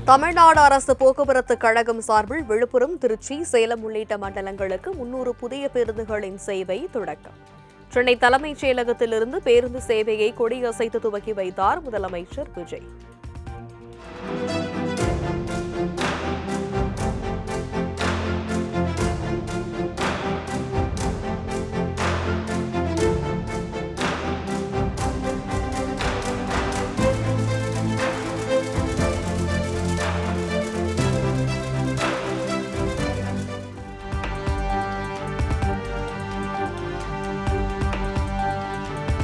தமிழ்நாடு அரசு போக்குவரத்து கழகம் சார்பில் விழுப்புரம், திருச்சி, சேலம் உள்ளிட்ட மண்டலங்களுக்கு 300 புதிய பேருந்துகளின் சேவை தொடக்கம். சென்னை தலைமைச் செயலகத்திலிருந்து பேருந்து சேவையை கொடியசைத்து துவக்கி வைத்தார் முதலமைச்சர் விஜய்.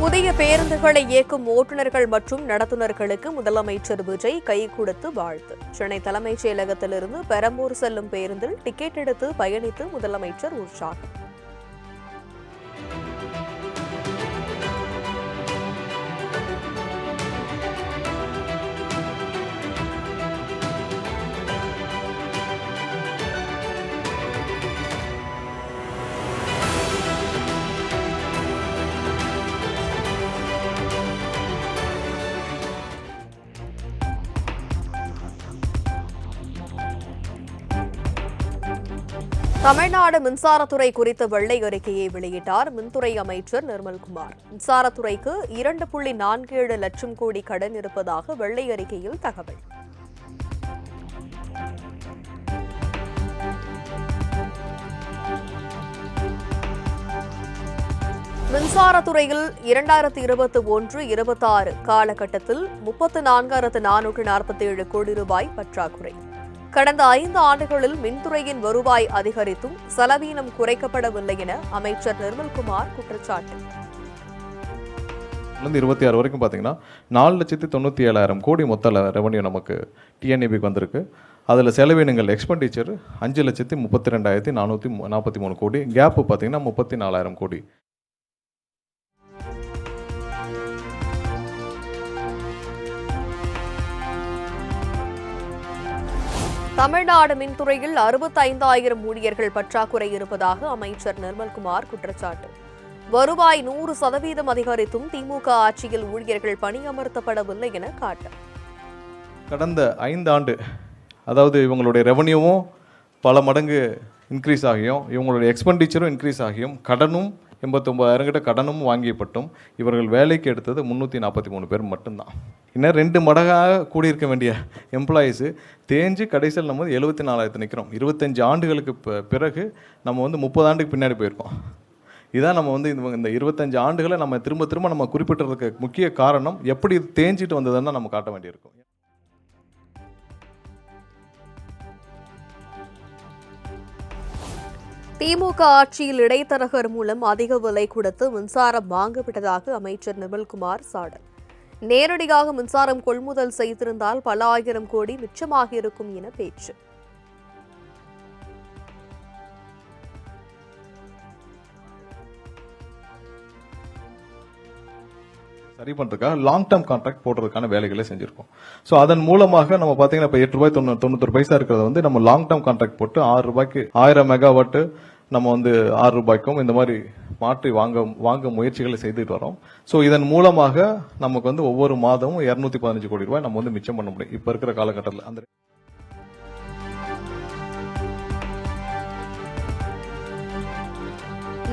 புதிய பேருந்துகளை இயக்கும் ஓட்டுநர்கள் மற்றும் நடத்துனர்களுக்கு முதலமைச்சர் விஜய் கை கொடுத்து வாழ்த்து. சென்னை தலைமைச் செயலகத்திலிருந்து பெரம்பூர் செல்லும் பேருந்தில் டிக்கெட் எடுத்து பயணித்து முதலமைச்சர் உற்சாகம். தமிழ்நாடு மின்சாரத்துறை குறித்த வெள்ளை அறிக்கையை வெளியிட்டார் மின்துறை அமைச்சர் நிர்மல்குமார். மின்சாரத்துறைக்கு 2.47 லட்சம் கோடி கடன் இருப்பதாக வெள்ளை அறிக்கையில் தகவல். மின்சாரத்துறையில் 2021-26 காலகட்டத்தில் 34,447 கோடி ரூபாய் பற்றாக்குறை. கடந்த 5 ஆண்டுகளில் மின்துறையின் வருவாய் அதிகரித்தும் செலவீனம் குறைக்கப்படவில்லை என அமைச்சர் நிர்மல்குமார் குற்றச்சாட்டு. 26 வரைக்கும் பார்த்தீங்கன்னா 4,97,000 கோடி மொத்த ரெவன்யூ நமக்கு டிஎன்இபிக்கு வந்திருக்கு. அதில் செலவினங்கள் எக்ஸ்பெண்டிச்சர் 5,32,443 கோடி, கேப்பு பார்த்தீங்கன்னா 34,000 கோடி. தமிழ்நாடு மின்துறையில் 65,000 ஊழியர்கள் பற்றாக்குறை இருப்பதாக அமைச்சர் நிர்மல்குமார் குற்றச்சாட்டு. வருவாய் 100% அதிகரித்தும் திமுக ஆட்சியில் ஊழியர்கள் பணியமர்த்தப்படவில்லை என காட்டு. கடந்த 5 ஆண்டு அதாவது இவங்களுடைய ரெவன்யூவும் பல மடங்கு இன்க்ரீஸ் ஆகியும், இவங்களுடைய எக்ஸ்பெண்டிச்சரும் இன்க்ரீஸ் ஆகியும், கடனும் 89,000 கிட்ட கடனும் வாங்கியப்பட்டும் இவர்கள் வேலைக்கு எடுத்தது 343 பேர் மட்டும்தான். இன்னும் 2 மடங்காக கூடியிருக்க வேண்டிய எம்ப்ளாயீஸு தேஞ்சு கடைசியில் நம்ம 74,000 நிற்கிறோம். 25 ஆண்டுகளுக்கு பிறகு நம்ம 30 ஆண்டுக்கு பின்னாடி போயிருக்கோம். இதான் நம்ம இந்த 25 ஆண்டுகளை நம்ம திரும்ப நம்ம குறிப்பிட்டதுக்கு முக்கிய காரணம் எப்படி இது தேஞ்சிட்டு வந்ததுன்னு நம்ம காட்ட வேண்டியிருக்கும். திமுக ஆட்சியில் இடைத்தரகர் மூலம் அதிக விலை கொடுத்து மின்சாரம் வாங்கப்பட்டதாக அமைச்சர் நிர்மல்குமார் சாடல். நேரடியாக மின்சாரம் கொள்முதல் செய்திருந்தால் பல ஆயிரம் கோடி மிச்சமாகியிருக்கும் என பேச்சு. சரி பண்ணுறதுக்காக லாங் டேர்ம் கான்ட்ராக்ட் போடுறதுக்கான வேலைகளை செஞ்சிருக்கோம். ஸோ அதன் மூலமாக நம்ம பார்த்தீங்கன்னா இப்போ ₹8.91 இருக்கிறத நம்ம லாங் டேர்ம் கான்ட்ராக்ட் போட்டு ₹6 1000 மெகாவாட்டு நம்ம 6 ரூபாய்க்கும் இந்த மாதிரி மாற்றி வாங்க முயற்சிகளை செய்துட்டு வரோம். ஸோ இதன் மூலமாக நமக்கு ஒவ்வொரு மாதமும் 215 கோடி ரூபாய் நம்ம மிச்சம் பண்ண முடியும் இப்போ இருக்கிற காலகட்டத்தில். அந்த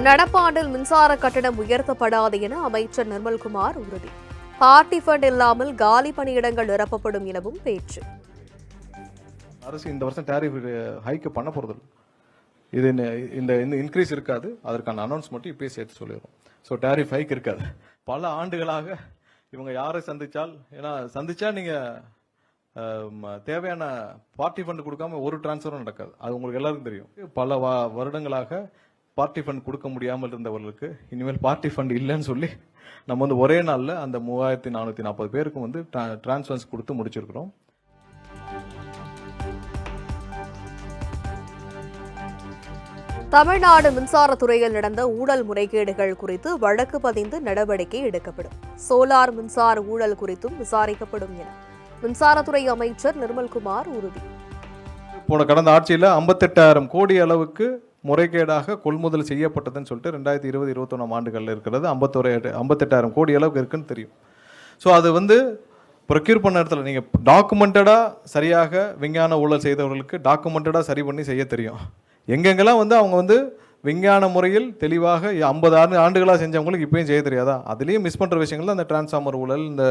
நடப்பாண்டில் மின்சார கட்டணம் உயர்த்தப்படாது என அமைச்சர் நிர்மல்குமார் உறுதி. பார்ட்டி ஃபண்ட் இல்லாமல் காலி பணியிடங்கள் நிரப்பப்படும் எனவும் பேச்சு. அரசு இந்த வருஷம் டேரிஃப் ஹைக் பண்ண போறது இது இந்த இன்க்ரீஸ் இருக்காது. அதற்கான அனௌன்ஸ் மட்டும் இப்பயே சேர்த்து சொல்லிடுறோம். ஸோ டேரிஃப் ஹைக் இருக்காது. பல ஆண்டுகளாக இவங்க யாரை சந்திச்சா நீங்க தேவையான பார்ட்டி ஃபண்ட் கொடுக்காம ஒரு டிரான்ஸ்ஃபரும் நடக்காது. அது உங்களுக்கு எல்லாருக்கும் தெரியும். பல வருடங்களாக பார்ட்டி ஃபண்ட் கொடுக்க முடியாமல் இருந்தவர்களுக்கு இனிமேல் பார்ட்டி ஃபண்ட் இல்லைன்னு சொல்லி நம்ம ஒரே நாளில் அந்த 3,440 பேருக்கும் டிரான்ஸ்ஃபர்ஸ் கொடுத்து முடிச்சிருக்கிறோம். தமிழ்நாடு மின்சாரத்துறையில் நடந்த ஊழல் முறைகேடுகள் குறித்து வழக்கு பதிந்து நடவடிக்கை எடுக்கப்படும். சோலார் மின்சார ஊழல் குறித்தும் விசாரிக்கப்படும் என மின்சாரத்துறை அமைச்சர் நிர்மல்குமார் உறுதி. கடந்த ஆட்சியில் 58,000 கோடி அளவுக்கு முறைகேடாக கொள்முதல் செய்யப்பட்டதுன்னு சொல்லிட்டு 2020-21 ஆண்டுகளில் இருக்கிறது 58,000 கோடி அளவுக்கு இருக்குன்னு தெரியும். ஸோ அது ப்ரொக்யூர் பண்ண இடத்துல நீங்கள் டாக்குமெண்டடாக சரியாக விஞ்ஞான ஊழல் செய்தவர்களுக்கு டாக்குமெண்டடாக சரி பண்ணி செய்ய தெரியும். எங்கெங்கெல்லாம் வந்து அவங்க வந்து விஞ்ஞான முறையில் தெளிவாக 50 ஆண்டுகளாக செஞ்சவங்களுக்கு இப்போயும் செய்ய தெரியாதா? அதுலேயும் மிஸ் பண்ணுற விஷயங்கள் அந்த டிரான்ஸ்ஃபார்மர் ஊழல், இந்த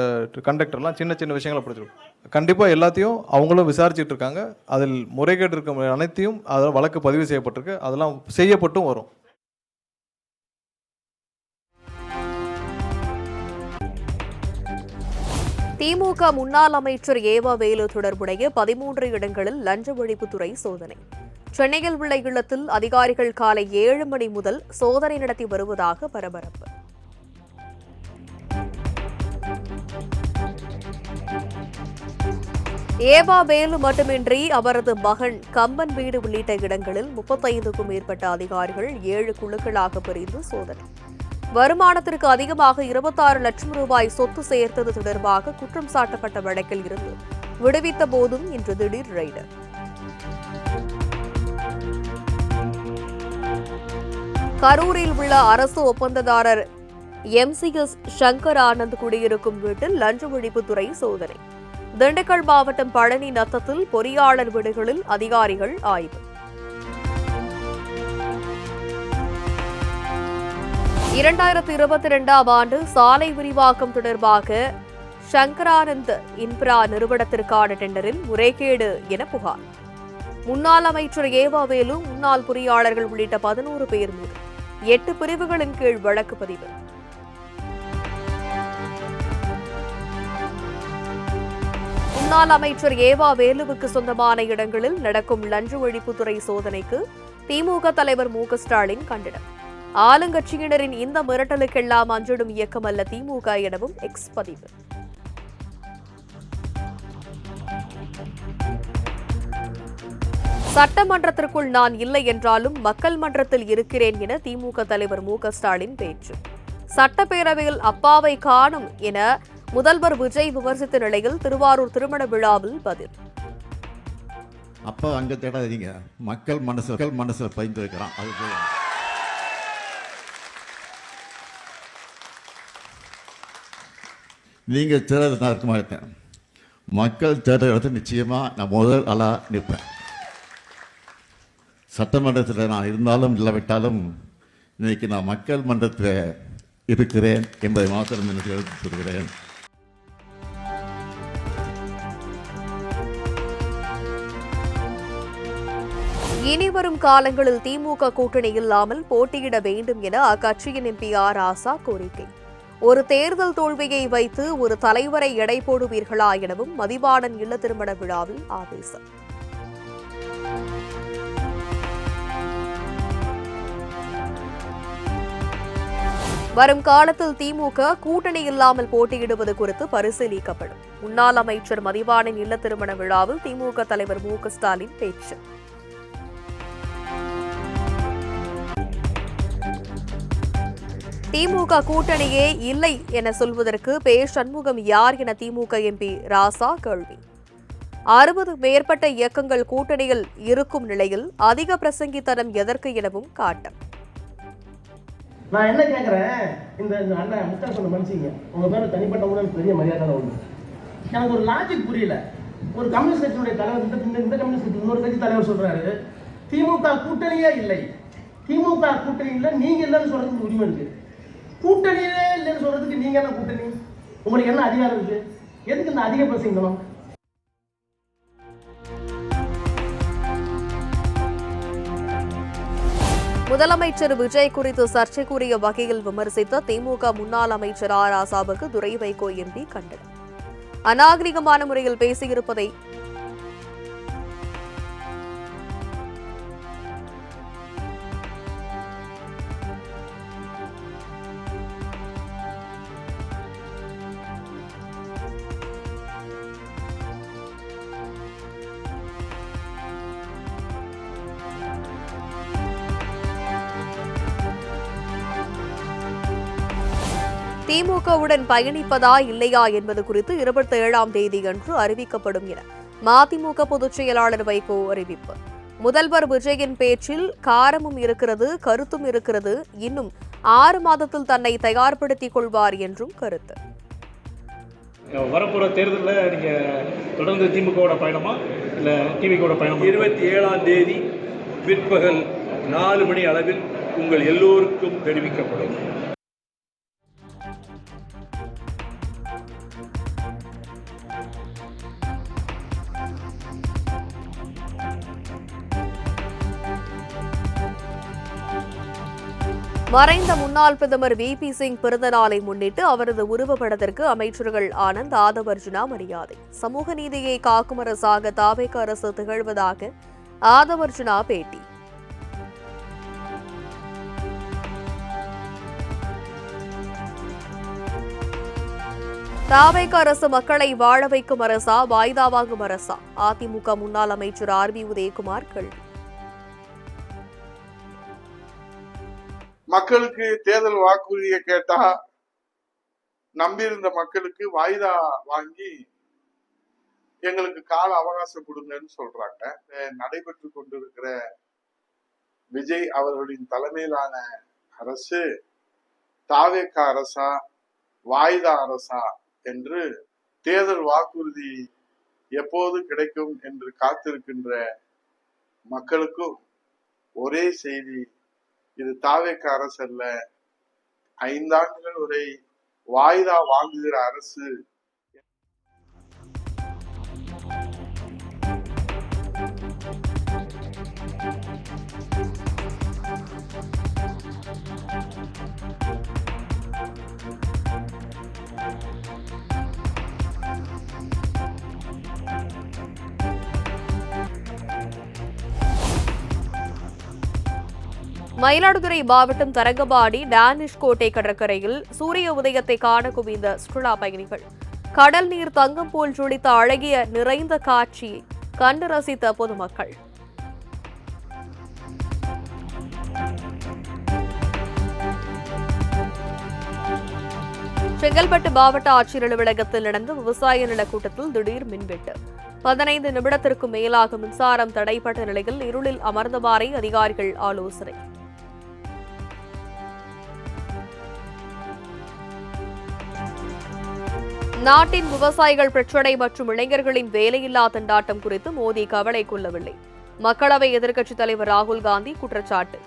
கண்டக்டர்லாம் சின்ன சின்ன விஷயங்களை பிடிச்சிருக்கும். கண்டிப்பாக எல்லாத்தையும் அவங்களும் விசாரிச்சுட்டு இருக்காங்க. அதில் முறைகேடு இருக்க அனைத்தையும் அதில் வழக்கு பதிவு செய்யப்பட்டிருக்கு. அதெல்லாம் செய்யப்பட்டும் வரும். திமுக முன்னாள் அமைச்சர் ஏவா வேலு தொடர்புடைய 13 இடங்களில் லஞ்ச ஒழிப்புத்துறை சோதனை. சென்னையில் உள்ள இல்லத்தில் அதிகாரிகள் காலை 7 மணி முதல் சோதனை நடத்தி வருவதாக பரபரப்பு. ஏவா வேலு மட்டுமின்றி அவரது மகன் கம்பன் வீடு உள்ளிட்ட இடங்களில் 35க்கும் மேற்பட்ட அதிகாரிகள் 7 குழுக்களாக பிரிந்து சோதனை. வருமானத்திற்கு அதிகமாக 26 லட்சம் ரூபாய் சொத்து சேர்த்தது தொடர்பாக குற்றம் சாட்டப்பட்ட வழக்கில் இருந்து விடுவித்த போதும் இன்று திடீர் ரெய்டு. கரூரில் உள்ள அரசு ஒப்பந்ததாரர் MCS சங்கர் ஆனந்த் குடியிருக்கும் வீட்டில் லஞ்ச ஒழிப்புத்துறை சோதனை. திண்டுக்கல் மாவட்டம் பழனி நத்தத்தில் பொறியாளர் வீடுகளில் அதிகாரிகள் ஆய்வு. 2022ஆம் ஆண்டு சாலை விரிவாக்கம் தொடர்பாக சங்கரானந்த் இன்ஃப்ரா நிறுவனத்திற்கான டெண்டரில் முறைகேடு என புகார். முன்னாள் அமைச்சர் ஏவா வேலு, முன்னாள் பொறியாளர்கள் உள்ளிட்ட 11 பேர் மீது 8 பிரிவுகளின் கீழ் வழக்கு பதிவு. முன்னாள் அமைச்சர் ஏவா வேலுவுக்கு சொந்தமான இடங்களில் நடக்கும் லஞ்ச ஒழிப்புத்துறை சோதனைக்கு திமுக தலைவர் மு க ஸ்டாலின் கண்டனம். ஆளுங்கட்சியினரின் இந்த மிரட்டலுக்கெல்லாம் அஞ்சிடும் இயக்கம் அல்ல திமுக எனவும் எக்ஸ் பதிவு. சட்டமன்றத்திற்குள் நான் இல்லை என்றாலும் மக்கள் மன்றத்தில் இருக்கிறேன் என திமுக தலைவர் மு க ஸ்டாலின் பேச்சு. சட்டப்பேரவையில் அப்பாவை காணும் என முதல்வர் விஜய் விமர்சித்த நிலையில் திருவாரூர் திருமண விழாவில் பதில். அப்பா அங்க தேடாதீங்க, மக்கள் மனசுல பதிந்து வைக்கிறான். அது நீங்க தேடுறது நான் இருக்க மாட்டேன். மக்கள் தேடுற இடத்துல நிச்சயமா நான் முதல் ஆளா நிற்பேன். சட்டமன்றத்தில் நான் இருந்தாலும் இல்லாவிட்டாலும் இன்னைக்கு நான் மக்கள் மன்றத்தில் இருக்கிறேன் என்பதை மாத்திரம் எனக்கு எடுத்து சொல்கிறேன். இனி வரும் காலங்களில் திமுக கூட்டணி இல்லாமல் போட்டியிட வேண்டும் என அக்கட்சியின் MP ஆர் ராசா கோரிக்கை. ஒரு தேர்தல் தோல்வியை வைத்து ஒரு தலைவரை எடை போடுவீர்களா எனவும் மதிவாணன் இல்ல திருமண விழாவில் ஆவேசம். வரும் காலத்தில் திமுக கூட்டணி இல்லாமல் போட்டியிடுவது குறித்து பரிசீலிக்கப்படும். முன்னாள் அமைச்சர் மதிவாணன் இல்ல திருமண விழாவில் திமுக தலைவர் மு க ஸ்டாலின் பேச்சு. திமுக கூட்டணியே இல்லை என சொல்வதற்கு பே. சண்முகம் யார் என திமுக MP ராசா கேள்வி. 60 மேற்பட்ட இயக்கங்கள் கூட்டணியில் இருக்கும் நிலையில் அதிக பிரசங்கித்தனம் எதற்கு எனவும் காட்டம். நான் என்ன கேட்குறேன், இந்த அண்ணன் முத்தா சொன்ன மனுஷங்க உங்க பேர் தனிப்பட்ட முறையில் பெரிய மரியாதை உண்டு. எனக்கு ஒரு லாஜிக் புரியல. ஒரு கம்யூனிஸ்ட் கட்சியினுடைய தலைவர் இந்த கம்யூனிஸ்ட் கட்சி இன்னொரு கட்சி தலைவர் சொல்றாரு திமுக கூட்டணியே இல்லை, திமுக கூட்டணி இல்லை, நீங்க இல்லைன்னு சொல்றதுக்கு உரிமை இருக்கு. கூட்டணியே இல்லைன்னு சொல்றதுக்கு நீங்க என்ன கூட்டணி? உங்களுக்கு என்ன அதிகாரம் இருக்கு? எதுக்கு இந்த அதிக பிரசங்கணும்? முதலமைச்சர் விஜய் குறித்து சர்ச்சைக்குரிய வகையில் விமர்சித்த திமுக முன்னாள் அமைச்சர் ஆர் ராசாவுக்கு துரை வைகோ MP கண்டனம். அநாகரிகமான முறையில் பேசியிருப்பதை திமுகவுடன் பயணிப்பதா இல்லையா என்பது குறித்து 27ஆம் தேதியன்று அறிவிக்கப்படும் என மதிமுக பொதுச் செயலாளர் வைகோ அறிவிப்பு. முதல்வர் விஜயின் பேச்சில் காரமும் இருக்கிறது, கருத்தும் இருக்கிறது, இன்னும் 6 மாதத்தில் தன்னை தயார்படுத்திக் கொள்வார் என்றும் கருத்து. வரப்போகிற தேர்தலில் நீங்கள் தொடர்ந்து திமுகவோட பயணமா இல்லை டிவிக்கோட பயணமா? 27ஆம் தேதி பிற்பகல் 4 மணி அளவில் உங்கள் எல்லோருக்கும் தெரிவிக்கப்படும். மறைந்த முன்னாள் பிரதமர் VP சிங் பிறந்த நாளை முன்னிட்டு அவரது உருவப்படத்திற்கு அமைச்சர்கள் ஆனந்த் ஆதவர்ஜுனா மரியாதை. சமூக நீதியை காக்கும் அரசாக தாவேக அரசு திகழ்வதாக ஆதவர்ஜுனா பேட்டி. தாவேக அரசு மக்களை வாழ வைக்கும் அரசா, வாய்தா வாங்கும் அரசா? அதிமுக முன்னாள் அமைச்சர் RB உதயகுமார் கேள்வி. மக்களுக்கு தேர்தல் வாக்குறுதியை கேட்டா நம்பியிருந்த மக்களுக்கு வாய்தா வாங்கி எங்களுக்கு கால அவகாசம் கொடுங்கன்னு சொல்றாங்க. நடைபெற்று கொண்டிருக்கிற விஜய் அவர்களின் தலைமையிலான அரசு தாவேக அரசா, வாய்தா அரசா என்று தேர்தல் வாக்குறுதி எப்போது கிடைக்கும் என்று காத்திருக்கின்ற மக்களுக்கும் ஒரே செய்தி, இது தாவேக அரசு அல்ல, 5 ஆண்டுகள் வரை வாய்தா வாங்குகிற அரசு. மயிலாடுதுறை மாவட்டம் தரங்கம்பாடி டேனிஷ் கோட்டை கடற்கரையில் சூரிய உதயத்தை காண குவிந்த சுற்றுலா பயணிகள். கடல் நீர் தங்கம் போல் ஜொலித்த அழகிய நிறைந்த காட்சியை கண்டு ரசித்த பொதுமக்கள். செங்கல்பட்டு மாவட்ட ஆட்சியர் அலுவலகத்தில் நடந்த விவசாய நல கூட்டத்தில் திடீர் மின்வெட்டு. 15 நிமிடத்திற்கும் மேலாக மின்சாரம் தடைப்பட்ட நிலையில் இருளில் அமர்ந்தவாறே அதிகாரிகள் ஆலோசனை. நாட்டின் விவசாயிகள் பிரச்சினை மற்றும் இளைஞர்களின் வேலையில்லா திண்டாட்டம் குறித்து மோடி கவலை கொள்ளவில்லை. மக்களவை எதிர்க்கட்சித் தலைவர் ராகுல் காந்தி குற்றச்சாட்டு.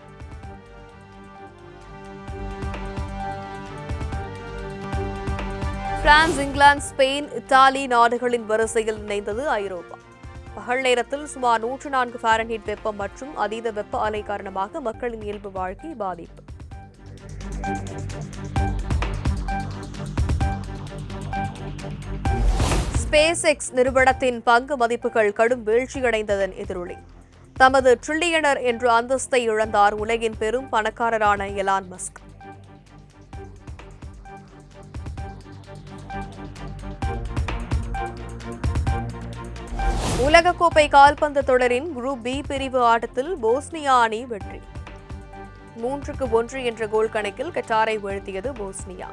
பிரான்ஸ், இங்கிலாந்து, ஸ்பெயின், இத்தாலி நாடுகளின் வரிசையில் இணைந்தது ஐரோப்பா. பகல் நேரத்தில் சுமார் 104 ஃபாரன்ஹீட் வெப்பம் மற்றும் அதீத வெப்ப அலை காரணமாக மக்களின் இயல்பு வாழ்க்கை பாதிப்பு. ஸ்பேஸ் எக்ஸ் நிறுவனத்தின் பங்கு மதிப்புகள் கடும் வீழ்ச்சியடைந்ததன் எதிரொலி. தமது ட்ரில்லியனர் என்ற அந்தஸ்தை இழந்தார் உலகின் பெரும் பணக்காரரான எலான் மஸ்க். உலகக்கோப்பை கால்பந்து தொடரின் குரூப் பி பிரிவு ஆட்டத்தில் போஸ்னியா அணி வெற்றி. 3-1 என்ற கோல் கணக்கில் கட்டாரை வீழ்த்தியது போஸ்னியா.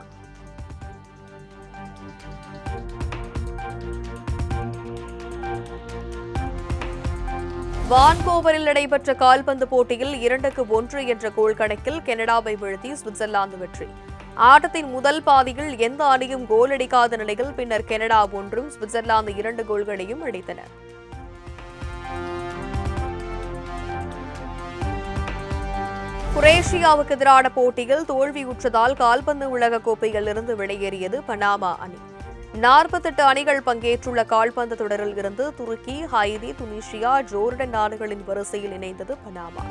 வான்கோவரில் நடைபெற்ற கால்பந்து போட்டியில் 2-1 என்ற கோல் கணக்கில் கனடாவை வீழ்த்தி சுவிட்சர்லாந்து வெற்றி. ஆட்டத்தின் முதல் பாதியில் எந்த அணியும் கோல் அடிக்காத நிலையில் பின்னர் கனடா 1, சுவிட்சர்லாந்து 2 கோல்களையும் அடித்தனர். குரேஷியாவுக்கு எதிரான போட்டியில் தோல்வியுற்றதால் கால்பந்து உலகக் கோப்பையில் இருந்து வெளியேறியது பனாமா அணி. 48 அணிகள் பங்கேற்றுள்ள கால்பந்து தொடரில் இருந்து துருக்கி, ஹைதி, துனிசியா, ஜோர்டன் நாடுகளின் வரிசையில் இணைந்தது பனாமா.